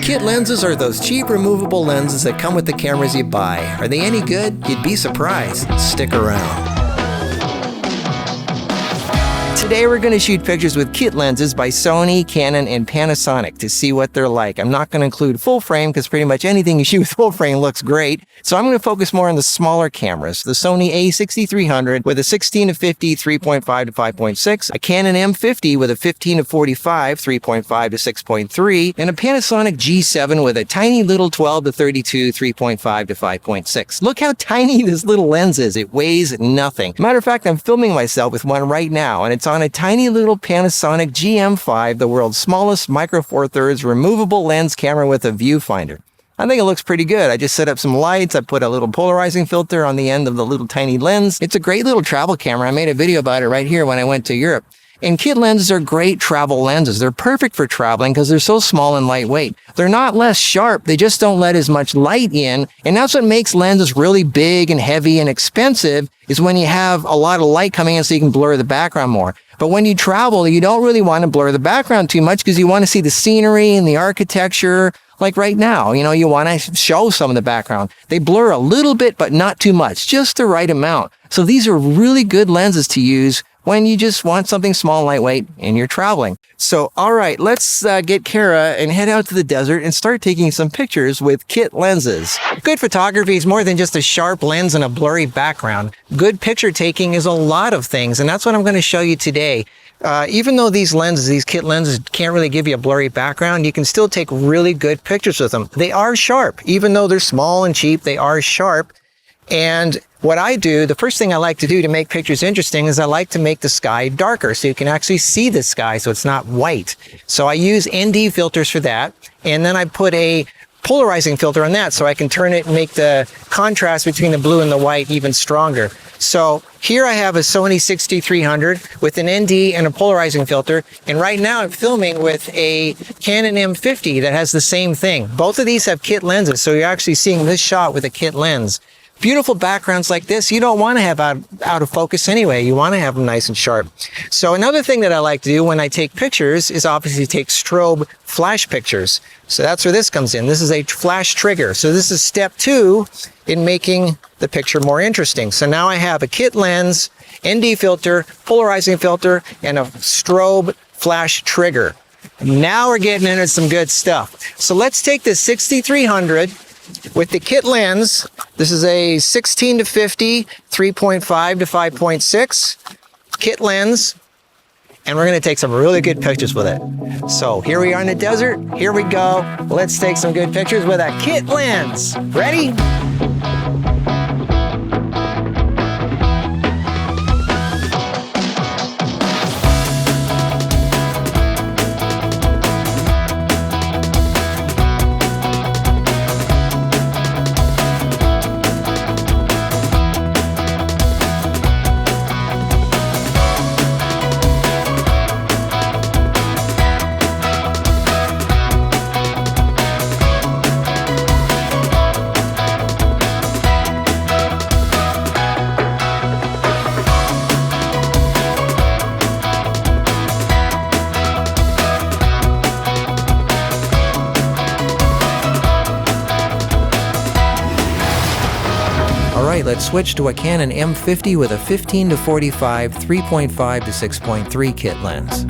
Kit lenses are those cheap removable lenses that come with the cameras you buy. Are they any good? You'd be surprised. Stick around. Today we're going to shoot pictures with kit lenses by Sony, Canon, and Panasonic to see what they're like. I'm not going to include full frame because pretty much anything you shoot with full frame looks great. So I'm going to focus more on the smaller cameras. The Sony A6300 with a 16-50 3.5 to 5.6, a Canon M50 with a 15-45 3.5 to 6.3, and a Panasonic G7 with a tiny little 12-32 3.5 to 5.6. Look how tiny this little lens is. It weighs nothing. Matter of fact, I'm filming myself with one right now, and it's on a tiny little Panasonic GM5, the world's smallest micro four thirds removable lens camera with a viewfinder. I think it looks pretty good. I just set up some lights. I put a little polarizing filter on the end of the little tiny lens. It's a great little travel camera. I made a video about it right here when I went to Europe. And kit lenses are great travel lenses. They're perfect for traveling because they're so small and lightweight. They're not less sharp. They just don't let as much light in. And that's what makes lenses really big and heavy and expensive, is when you have a lot of light coming in so you can blur the background more. But when you travel, you don't really want to blur the background too much because you want to see the scenery and the architecture. Like right now, you want to show some of the background. They blur a little bit, but not too much, just the right amount. So these are really good lenses to use when you just want something small and lightweight and you're traveling. So, all right, let's get Kara and head out to the desert and start taking some pictures with kit lenses. Good photography is more than just a sharp lens and a blurry background. Good picture taking is a lot of things, and that's what I'm going to show you today. Even though these kit lenses can't really give you a blurry background, you can still take really good pictures with them. They are sharp. Even though they're small and cheap, they are sharp. And what I do, the first thing I like to do to make pictures interesting is I like to make the sky darker so you can actually see the sky so it's not white. So I use ND filters for that. And then I put a polarizing filter on that so I can turn it and make the contrast between the blue and the white even stronger. So here I have a Sony 6300 with an ND and a polarizing filter, and right now I'm filming with a Canon M50 that has the same thing. Both of these have kit lenses, so you're actually seeing this shot with a kit lens. Beautiful backgrounds like this, you don't want to have out of focus anyway. You want to have them nice and sharp. So another thing that I like to do when I take pictures is obviously take strobe flash pictures. So that's where this comes in. This is a flash trigger. So this is step 2 in making the picture more interesting. So now I have a kit lens, ND filter, polarizing filter, and a strobe flash trigger. Now we're getting into some good stuff. So let's take this 6300 with the kit lens. This is a 16-50, 3.5 to 5.6 kit lens, and we're going to take some really good pictures with it. So here we are in the desert. Here we go. Let's take some good pictures with a kit lens. Ready? Alright, let's switch to a Canon M50 with a 15-45 3.5 to 6.3 kit lens.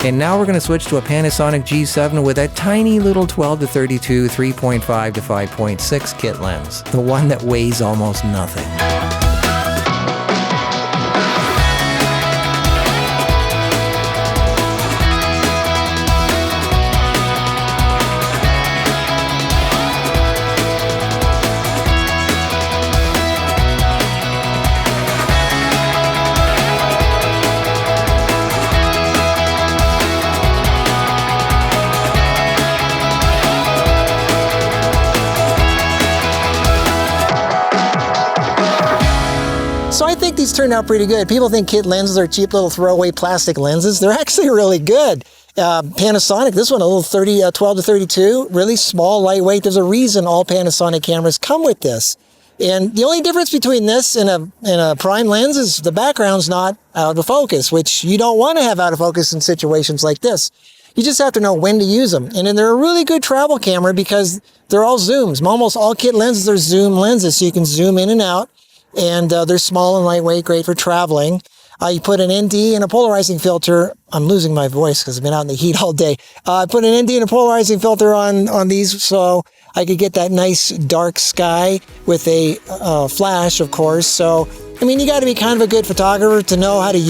And now we're going to switch to a Panasonic G7 with a tiny little 12-32 3.5 to 5.6 kit lens, the one that weighs almost nothing. So I think these turned out pretty good. People think kit lenses are cheap little throwaway plastic lenses. They're actually really good. Panasonic, this one a little 12 to 32, really small, lightweight. There's a reason all Panasonic cameras come with this. And the only difference between this and a prime lens is the background's not out of focus, which you don't want to have out of focus in situations like this. You just have to know when to use them. And then they're a really good travel camera because they're all zooms. Almost all kit lenses are zoom lenses, so you can zoom in and out. And they're small and lightweight, great for traveling. You put an ND and a polarizing filter. I'm losing my voice because I've been out in the heat all day. I put an ND and a polarizing filter on these so I could get that nice dark sky with a flash, of course. So, I mean, you got to be kind of a good photographer to know how to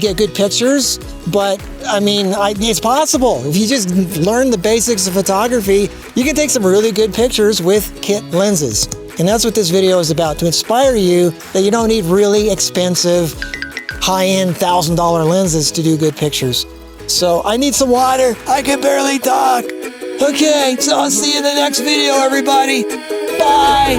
get good pictures. But, I mean, it's possible. If you just learn the basics of photography, you can take some really good pictures with kit lenses. And that's what this video is about, to inspire you that you don't need really expensive, high-end $1,000 lenses to do good pictures. So I need some water. I can barely talk. Okay, so I'll see you in the next video, everybody. Bye.